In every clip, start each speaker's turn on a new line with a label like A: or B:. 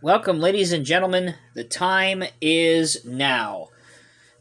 A: Welcome, ladies and gentlemen. The time is now.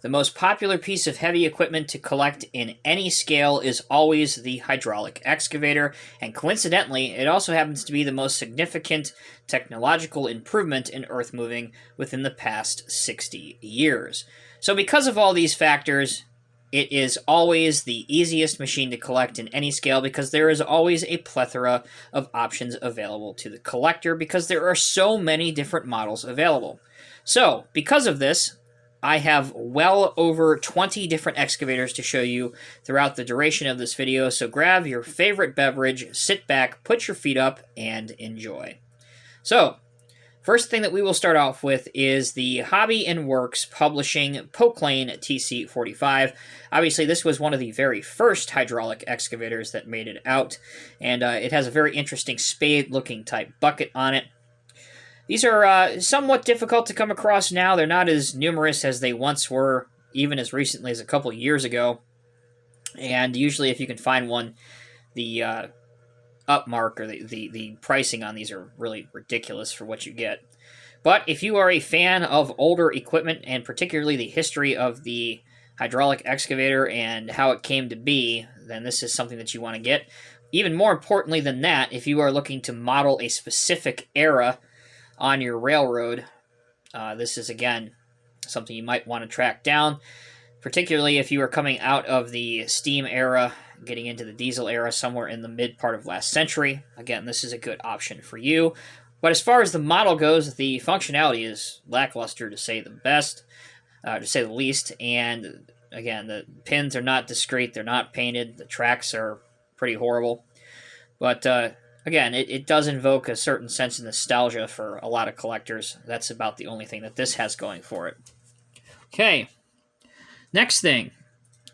A: The most popular piece of heavy equipment to collect in any scale is always the hydraulic excavator, and coincidentally, it also happens to be the most significant technological improvement in earth moving within the past 60 years. So, because of all these factors, it is always the easiest machine to collect in any scale because there is always a plethora of options available to the collector because there are so many different models available. So, because of this, I have well over 20 different excavators to show you throughout the duration of this video, so grab your favorite beverage, sit back, put your feet up, and enjoy. So, first thing that we will start off with is the Hobby and Works Publishing Pokelane TC45. Obviously, this was one of the very first hydraulic excavators that made it out, and it has a very interesting spade-looking type bucket on it. These are somewhat difficult to come across now. They're not as numerous as they once were, even as recently as a couple years ago. And usually, if you can find one, the upmark or the pricing on these are really ridiculous for what you get. But if you are a fan of older equipment, and particularly the history of the hydraulic excavator and how it came to be, then this is something that you want to get. Even more importantly than that, if you are looking to model a specific era on your railroad, this is, again, something you might want to track down, particularly if you are coming out of the steam era, getting into the diesel era somewhere in the mid part of last century. Again, this is a good option for you. But as far as the model goes, the functionality is lackluster, to say the least. And again, the pins are not discreet, they're not painted, the tracks are pretty horrible. But again, it does invoke a certain sense of nostalgia for a lot of collectors. That's about the only thing that this has going for it. Okay, next thing.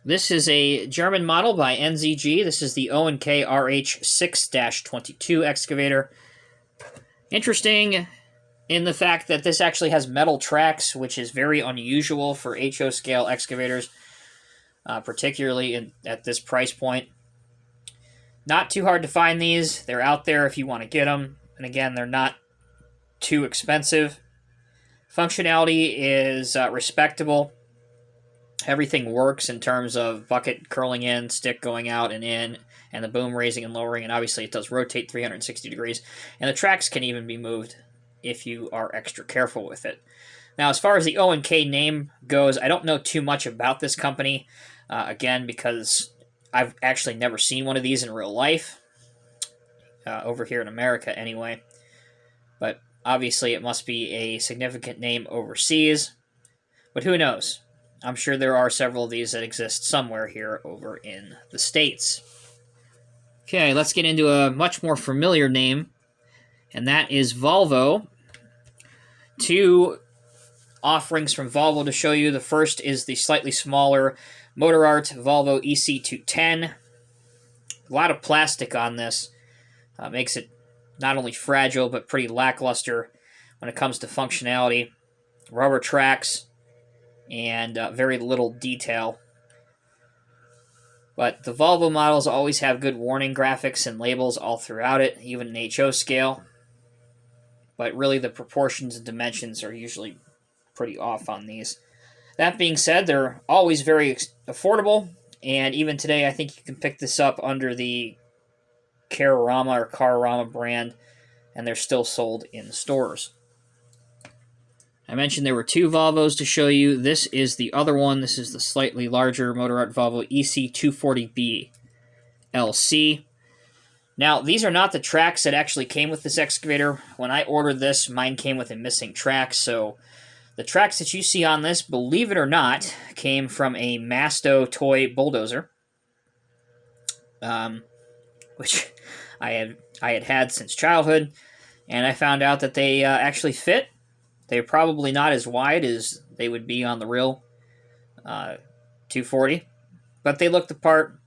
A: This is a German model by NZG. This is the O&K RH6-22 excavator. Interesting in the fact that this actually has metal tracks, which is very unusual for HO scale excavators, particularly at this price point. Not too hard to find these. They're out there if you want to get them. And again, they're not too expensive. Functionality is respectable. Everything works in terms of bucket curling in, stick going out and in, and the boom raising and lowering. And obviously it does rotate 360 degrees. And the tracks can even be moved if you are extra careful with it. Now, as far as the O&K name goes, I don't know too much about this company. Again, because I've actually never seen one of these in real life, over here in America anyway. But obviously it must be a significant name overseas. But who knows? I'm sure there are several of these that exist somewhere here over in the States. Okay, let's get into a much more familiar name, and that is Volvo. Two offerings from Volvo to show you. The first is the slightly smaller Motor Art Volvo EC210. A lot of plastic on this. Makes it not only fragile, but pretty lackluster when it comes to functionality. Rubber tracks, and very little detail. But the Volvo models always have good warning graphics and labels all throughout it, even in HO scale. But really the proportions and dimensions are usually pretty off on these. That being said, they're always very affordable, and even today I think you can pick this up under the Carorama or Carorama brand, and they're still sold in stores. I mentioned there were two Volvos to show you. This is the other one. This is the slightly larger Motor Art Volvo EC240B LC. Now, these are not the tracks that actually came with this excavator. When I ordered this, mine came with a missing track, so the tracks that you see on this, believe it or not, came from a Masto toy bulldozer, which I had since childhood, and I found out that they actually fit. They're probably not as wide as they would be on the real 240, but they look the part,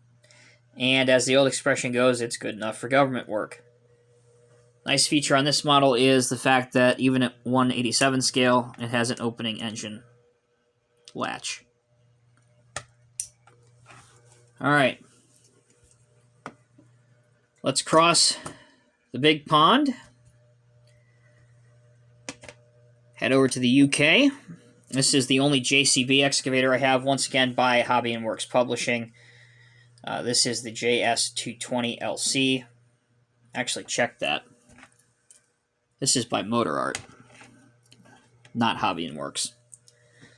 A: and as the old expression goes, it's good enough for government work. Nice feature on this model is the fact that even at 1/87 scale, it has an opening engine latch. All right. Let's cross the big pond Head over to the UK. This is the only JCB excavator I have, once again by Hobby and Works Publishing. This is the JS220LC. Actually, check that. This is by Motor Art, not Hobby and Works.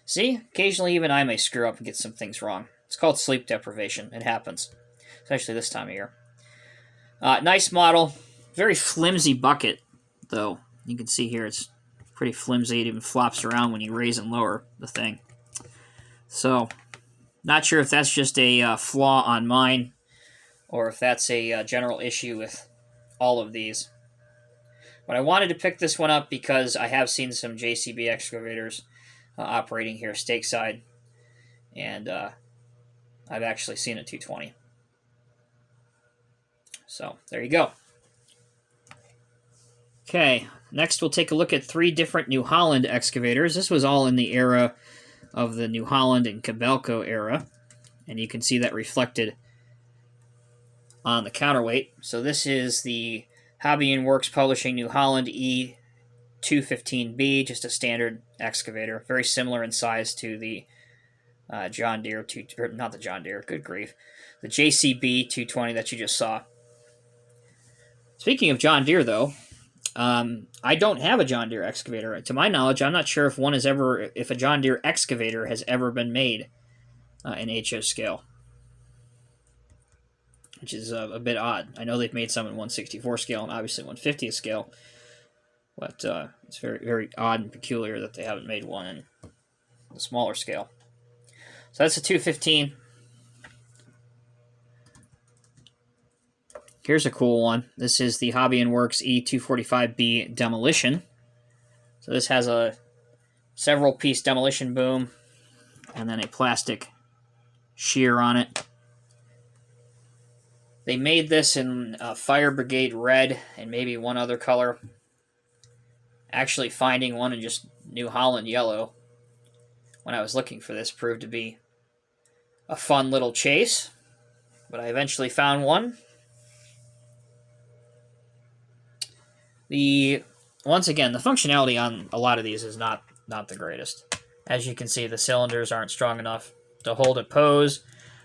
A: See, occasionally even I may screw up and get some things wrong. It's called sleep deprivation. It happens, especially this time of year. Nice model. Very flimsy bucket, though. You can see here it's pretty flimsy. It even flops around when you raise and lower the thing. So, not sure if that's just a flaw on mine or if that's a general issue with all of these. But I wanted to pick this one up because I have seen some JCB excavators operating here stateside, and I've actually seen a 220. So, there you go. Okay, next we'll take a look at 3 different New Holland excavators. This was all in the era of the New Holland and Kobelco era, and you can see that reflected on the counterweight. So this is the Hobby and Works Publishing New Holland E215B, just a standard excavator, very similar in size to the John Deere, not the John Deere, good grief, the JCB 220 that you just saw. Speaking of John Deere, though, I don't have a John Deere excavator. To my knowledge, I'm not sure if a John Deere excavator has ever been made in HO scale, which is a bit odd. I know they've made some in 1/64 scale and obviously 1/50 scale, but it's very, very odd and peculiar that they haven't made one in the smaller scale. So that's a 215. Here's a cool one. This is the Hobby and Works E245B Demolition. So this has a several-piece demolition boom and then a plastic shear on it. They made this in Fire Brigade Red and maybe one other color. Actually, finding one in just New Holland Yellow when I was looking for this proved to be a fun little chase, but I eventually found one. Once again, the functionality on a lot of these is not the greatest. As you can see, the cylinders aren't strong enough to hold it pose,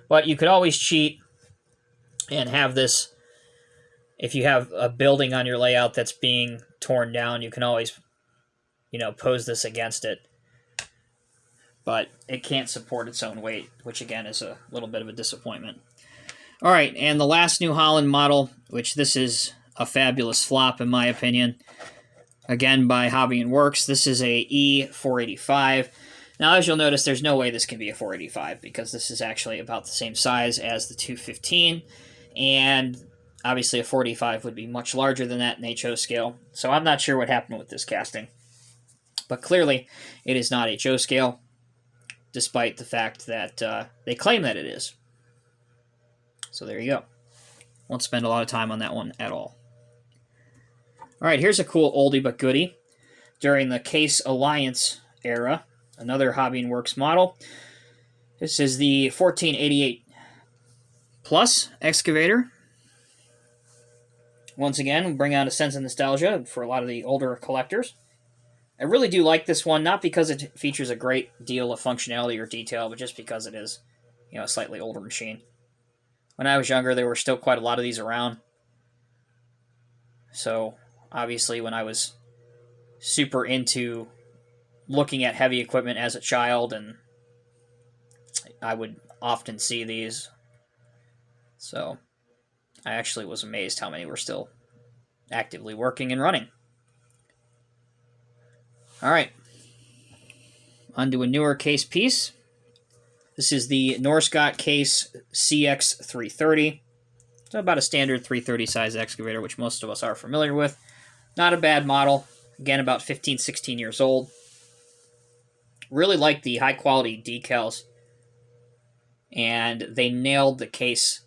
A: but you could always cheat and have this. If you have a building on your layout that's being torn down, you can always, pose this against it. But it can't support its own weight, which again is a little bit of a disappointment. All right, and the last New Holland model, which this is a fabulous flop in my opinion, again by Hobby and Works. This is a E485. Now, as you'll notice, there's no way this can be a 485 because this is actually about the same size as the 215, and obviously a 485 would be much larger than that in HO scale, so I'm not sure what happened with this casting. But clearly, it is not HO scale, despite the fact that they claim that it is. So there you go. Won't spend a lot of time on that one at all. All right, here's a cool oldie but goodie. During the Case Alliance era, another Hobby and Works model. This is the 1488 Plus excavator. Once again, we bring out a sense of nostalgia for a lot of the older collectors. I really do like this one, not because it features a great deal of functionality or detail, but just because it is, a slightly older machine. When I was younger, there were still quite a lot of these around. So, obviously, when I was super into looking at heavy equipment as a child, and I would often see these. So, I actually was amazed how many were still actively working and running. All right. On to a newer Case piece. This is the Norscot Case CX330. It's about a standard 330 size excavator, which most of us are familiar with. Not a bad model. Again, about 15, 16 years old. Really like the high quality decals. And they nailed the case.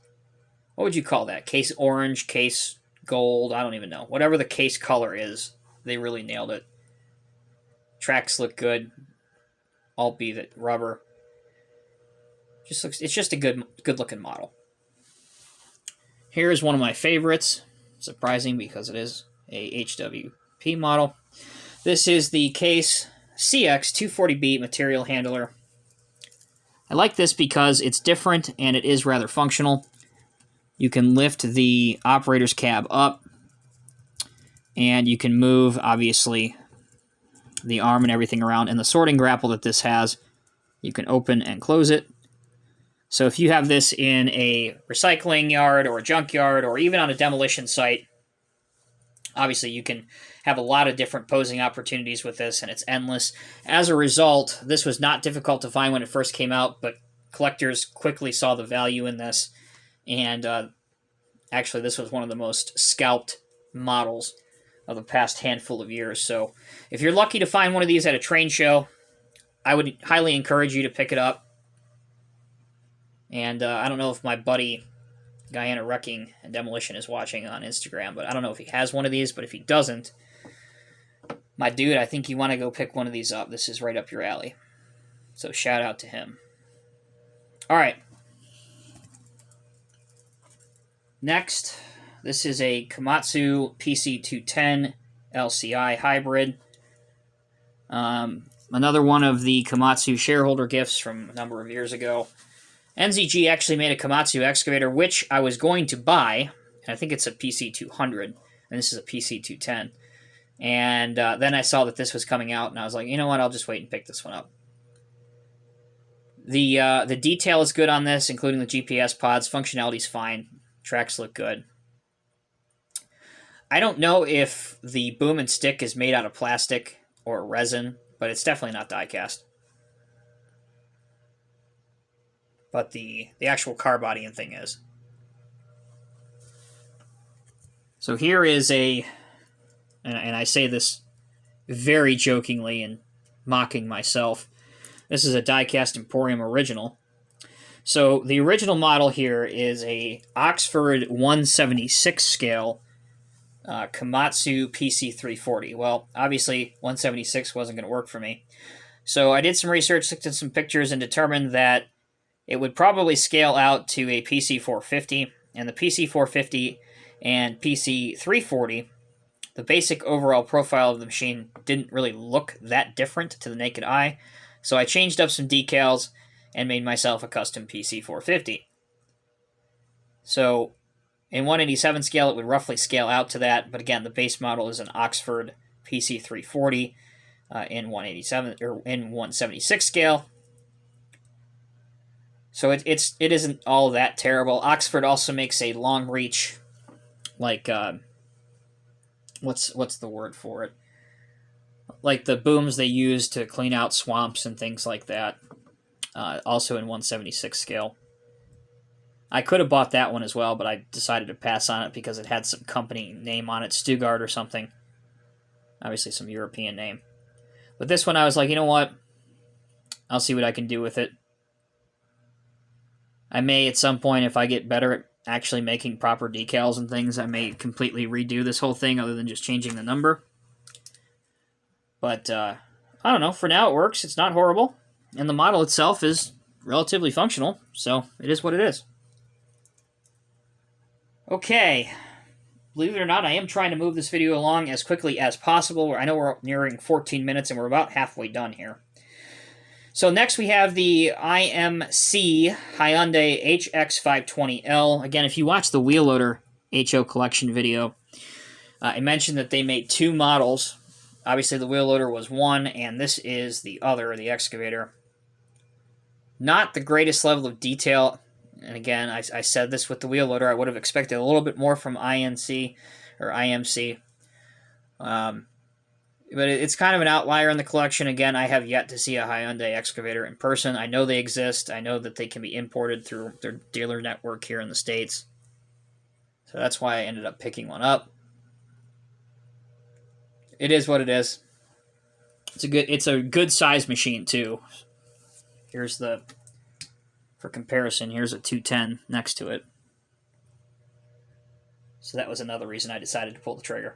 A: What would you call that? Case orange, case gold, I don't even know. Whatever the case color is, they really nailed it. Tracks look good, albeit rubber. It's just a good looking model. Here's one of my favorites. Surprising because it is a HWP model. This is the Case CX240B material handler. I like this because it's different and it is rather functional. You can lift the operator's cab up, and you can move, obviously, the arm and everything around. And the sorting grapple that this has, you can open and close it. So if you have this in a recycling yard or a junkyard or even on a demolition site, obviously you can have a lot of different posing opportunities with this, and it's endless. As a result, this was not difficult to find when it first came out, but collectors quickly saw the value in this, and actually this was one of the most scalped models of the past handful of years. So if you're lucky to find one of these at a train show, I would highly encourage you to pick it up. And I don't know if my buddy Guyana Wrecking and Demolition is watching on Instagram, but I don't know if he has one of these. But if he doesn't, my dude, I think you want to go pick one of these up. This is right up your alley. So shout out to him. All right. Next, this is a Komatsu PC210 LCI hybrid. Another one of the Komatsu shareholder gifts from a number of years ago. NZG actually made a Komatsu excavator, which I was going to buy, and I think it's a PC200, and this is a PC210. And then I saw that this was coming out, and I was like, you know what, I'll just wait and pick this one up. The detail is good on this, including the GPS pods. Functionality's fine. Tracks look good. I don't know if the boom and stick is made out of plastic or resin, but it's definitely not die-cast. But the actual car body and thing is. So here is and I say this very jokingly and mocking myself, this is a Diecast Emporium original. So the original model here is a Oxford 176 scale Komatsu PC340. Well, obviously 176 wasn't going to work for me. So I did some research, looked at some pictures, and determined that it would probably scale out to a PC450, and the PC450 and PC340, the basic overall profile of the machine didn't really look that different to the naked eye, so I changed up some decals and made myself a custom PC450. So in 187 scale, it would roughly scale out to that, but again, the base model is an Oxford PC340 in 187 or in 176 scale. So it isn't all that terrible. Oxford also makes a long reach, like what's the word for it? Like the booms they use to clean out swamps and things like that. Also in 176 scale. I could have bought that one as well, but I decided to pass on it because it had some company name on it, Stugard or something. Obviously some European name. But this one I was like, you know what? I'll see what I can do with it. I may, at some point, if I get better at actually making proper decals and things, I may completely redo this whole thing other than just changing the number. But, I don't know. For now, it works. It's not horrible. And the model itself is relatively functional, so it is what it is. Okay. Believe it or not, I am trying to move this video along as quickly as possible. I know we're nearing 14 minutes, and we're about halfway done here. So next we have the IMC Hyundai HX520L. Again, if you watch the wheel loader HO collection video, I mentioned that they made two models. Obviously the wheel loader was one, and this is the other, the excavator. Not the greatest level of detail. And again, I said this with the wheel loader. I would have expected a little bit more from INC or IMC. But it's kind of an outlier in the collection. Again, I have yet to see a Hyundai excavator in person. I know they exist. I know that they can be imported through their dealer network here in the States. So that's why I ended up picking one up. It is what it is. It's a good size machine too. Here's for comparison, here's a 210 next to it. So that was another reason I decided to pull the trigger.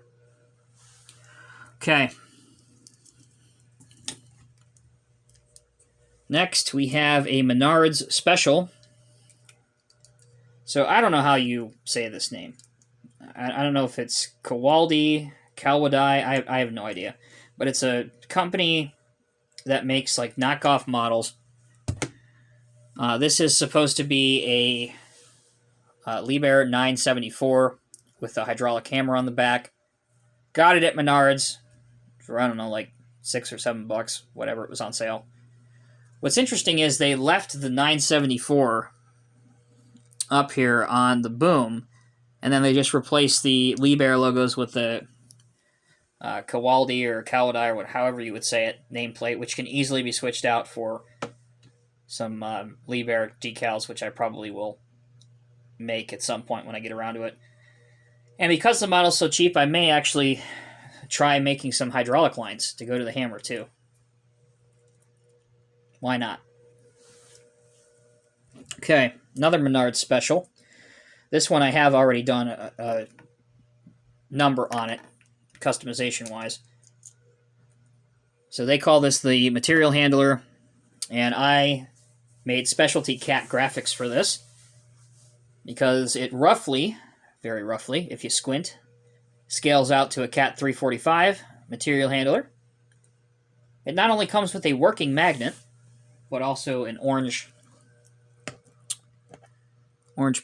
A: Okay. Next, we have a Menards Special. So I don't know how you say this name. I don't know if it's Kawaldi, Kalwadai. I have no idea. But it's a company that makes like knockoff models. This is supposed to be a Liebherr 974 with a hydraulic hammer on the back. Got it at Menards for, I don't know, like $6 or $7, whatever it was on sale. What's interesting is they left the 974 up here on the boom, and then they just replaced the Liebherr logos with the Kawaldi or Kawadi, or however you would say it, nameplate, which can easily be switched out for some Liebherr decals, which I probably will make at some point when I get around to it. And because the model's so cheap, I may actually try making some hydraulic lines to go to the hammer too. Why not? Okay, another Menards special. This one I have already done a number on it, customization-wise. So they call this the material handler, and I made specialty cat graphics for this because it roughly, very roughly, if you squint, scales out to a Cat 345 material handler. It not only comes with a working magnet, but also an orange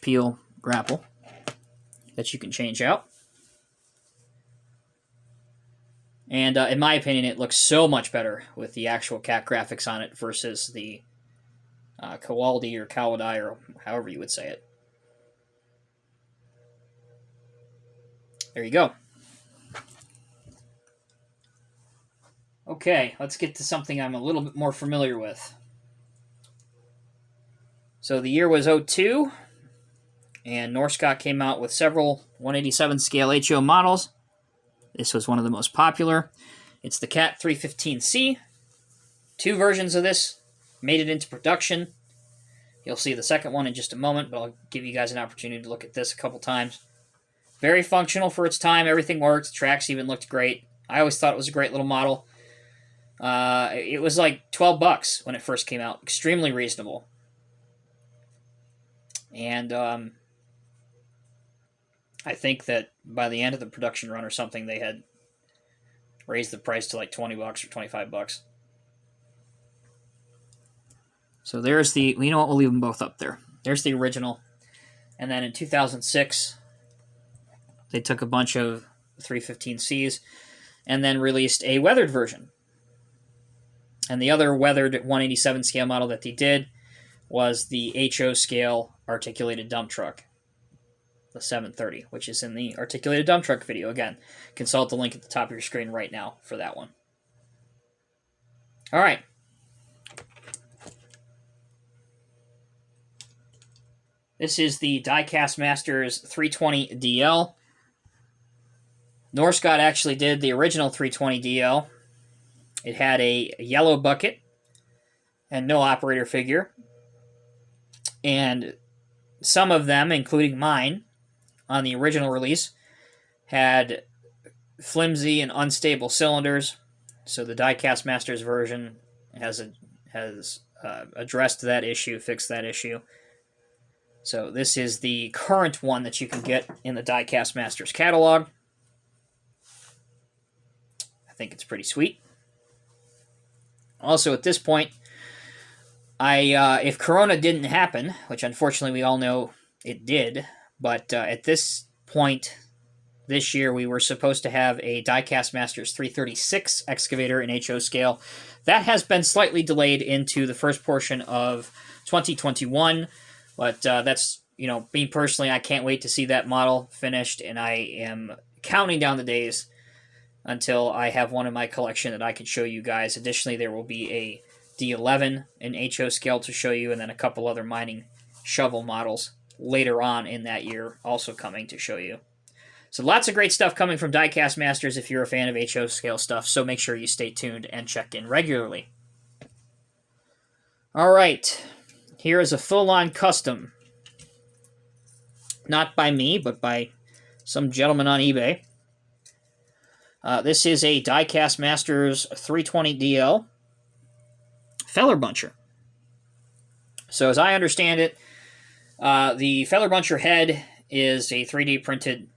A: peel grapple that you can change out. And in my opinion, it looks so much better with the actual cat graphics on it versus the Kawaldi or Kawadi or however you would say it. There you go. Okay, let's get to something I'm a little bit more familiar with. So the year was 02, and Norscot came out with several 187 scale HO models. This was one of the most popular. It's the Cat 315C. 2 versions of this made it into production. You'll see the second one in just a moment, but I'll give you guys an opportunity to look at this a couple times. Very functional for its time. Everything worked. Tracks even looked great. I always thought it was a great little model. It was like $12 when it first came out. Extremely reasonable. And I think that by the end of the production run or something, they had raised the price to like $20 or $25. So there's the, you know what, we'll leave them both up there. There's the original. And then in 2006, they took a bunch of 315Cs and then released a weathered version. And the other weathered 187 scale model that they did was the HO scale articulated dump truck, the 730, which is in the articulated dump truck video. Again, consult the link at the top of your screen right now for that one. All right. This is the Diecast Masters 320 DL. Norscot actually did the original 320 DL. It had a yellow bucket and no operator figure. And some of them, including mine, on the original release, had flimsy and unstable cylinders. So the Diecast Masters version has addressed that issue, fixed that issue. So this is the current one that you can get in the Diecast Masters catalog. I think it's pretty sweet. Also, at this point, if Corona didn't happen, which unfortunately we all know it did, but at this point this year we were supposed to have a Diecast Masters 336 excavator in HO scale. That has been slightly delayed into the first portion of 2021, but that's, you know, me personally, I can't wait to see that model finished, and I am counting down the days until I have one in my collection that I can show you guys. Additionally, there will be a D11 in HO scale to show you, and then a couple other mining shovel models later on in that year also coming to show you. So lots of great stuff coming from Diecast Masters if you're a fan of HO scale stuff, so make sure you stay tuned and check in regularly. All right, here is a full-on custom. Not by me, but by some gentleman on eBay. This is a Diecast Masters 320 DL feller buncher. So as I understand it, the feller buncher head is a 3D printed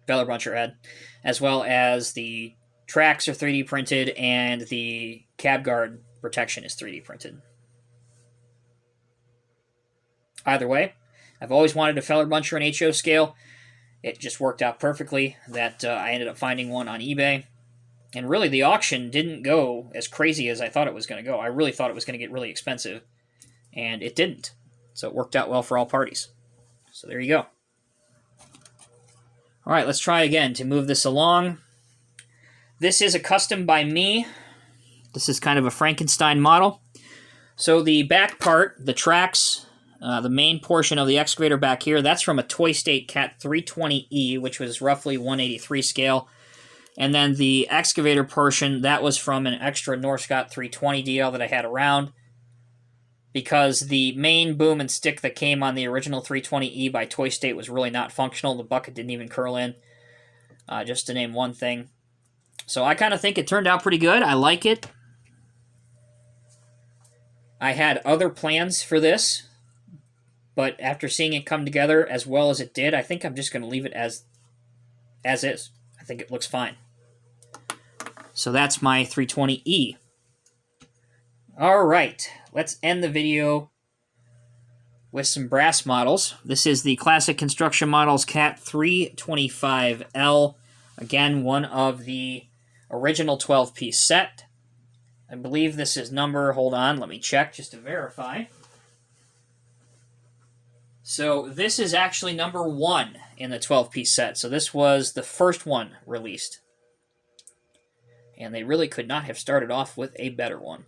A: feller buncher head, as well as the tracks are 3D printed, and the cab guard protection is 3D printed. Either way, I've always wanted a Feller Buncher in HO scale. It just worked out perfectly that I ended up finding one on eBay. And really, the auction didn't go as crazy as I thought it was going to go. I really thought it was going to get really expensive, and it didn't. So it worked out well for all parties. So there you go. All right, let's try again to move this along. This is a custom by me. This is kind of a Frankenstein model. So the back part, the tracks, the main portion of the excavator back here, that's from a Toy State Cat 320E, which was roughly 183 scale. And then the excavator portion, that was from an extra Norscot 320 DL that I had around, because the main boom and stick that came on the original 320E by Toy State was really not functional. The bucket didn't even curl in, just to name one thing. So I kind of think it turned out pretty good. I like it. I had other plans for this, but after seeing it come together as well as it did, I think I'm just going to leave it as is. I think it looks fine. So that's my 320E. All right, let's end the video with some brass models. This is the Classic Construction Models Cat 325L. Again, one of the original 12-piece set. I believe this is number, hold on, let me check just to verify. So this is actually number 1 in the 12-piece set. So this was the first one released. And they really could not have started off with a better one.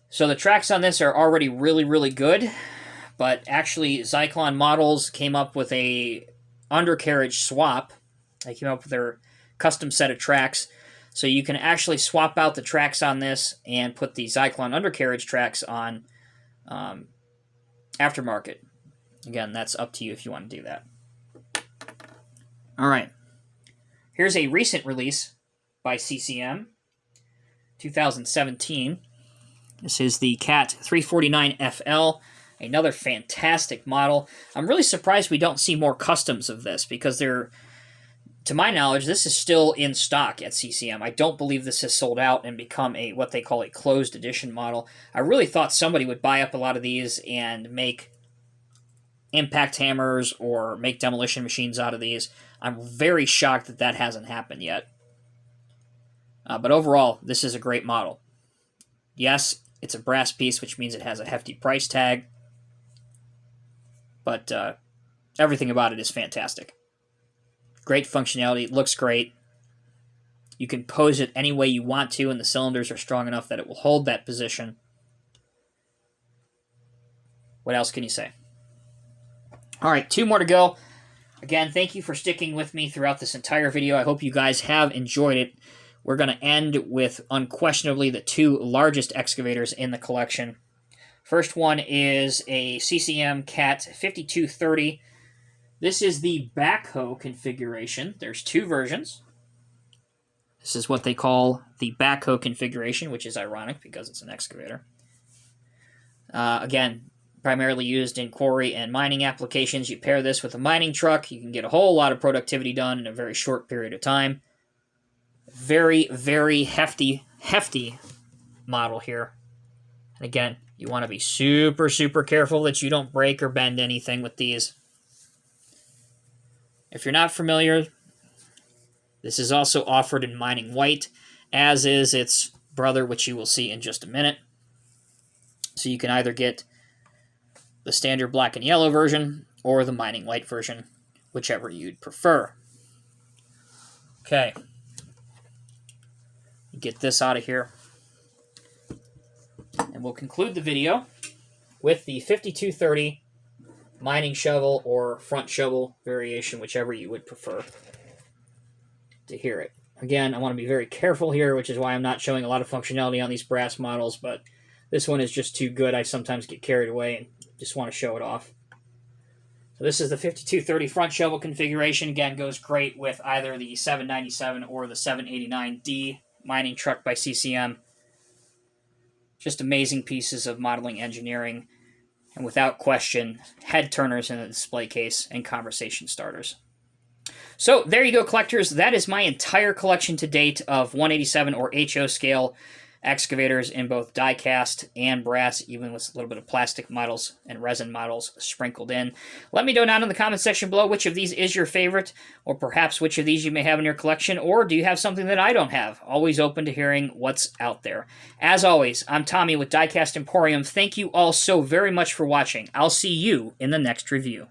A: So the tracks on this are already really, really good. But actually, Zyklon Models came up with a undercarriage swap. They came up with their custom set of tracks. So you can actually swap out the tracks on this and put the Zyklon undercarriage tracks on aftermarket. Again, that's up to you if you want to do that. All right. Here's a recent release by CCM, 2017. This is the Cat 349FL, another fantastic model. I'm really surprised we don't see more customs of this, because they're, to my knowledge, this is still in stock at CCM. I don't believe this has sold out and become a what they call a closed edition model. I really thought somebody would buy up a lot of these and make impact hammers or make demolition machines out of these. I'm very shocked that that hasn't happened yet. But overall, this is a great model. Yes, it's a brass piece, which means it has a hefty price tag. But everything about it is fantastic. Great functionality, looks great. You can pose it any way you want to, and the cylinders are strong enough that it will hold that position. What else can you say? All right, 2 more to go. Again, thank you for sticking with me throughout this entire video. I hope you guys have enjoyed it. We're going to end with unquestionably the 2 largest excavators in the collection. First one is a CCM Cat 5230. This is the backhoe configuration. There's 2 versions. This is what they call the backhoe configuration, which is ironic because it's an excavator. Again, primarily used in quarry and mining applications. You pair this with a mining truck, you can get a whole lot of productivity done in a very short period of time. Very, very hefty model here. And again, you want to be super, super careful that you don't break or bend anything with these. If you're not familiar, this is also offered in mining white, as is its brother, which you will see in just a minute. So you can either get the standard black and yellow version or the mining white version, whichever you'd prefer. Okay. Get this out of here. And we'll conclude the video with the 5230 mining shovel or front shovel variation, whichever you would prefer to hear it. Again, I want to be very careful here, which is why I'm not showing a lot of functionality on these brass models, but this one is just too good. I sometimes get carried away and just want to show it off. So this is the 5230 front shovel configuration. Again, goes great with either the 797 or the 789D mining truck by CCM. Just amazing pieces of modeling engineering, and without question, head turners in the display case and conversation starters. So there you go, collectors. That is my entire collection to date of 187 or HO scale excavators in both die-cast and brass, even with a little bit of plastic models and resin models sprinkled in. Let me know down in the comment section below which of these is your favorite, or perhaps which of these you may have in your collection, or do you have something that I don't have? Always open to hearing what's out there. As always, I'm Tommy with Diecast Emporium. Thank you all so very much for watching. I'll see you in the next review.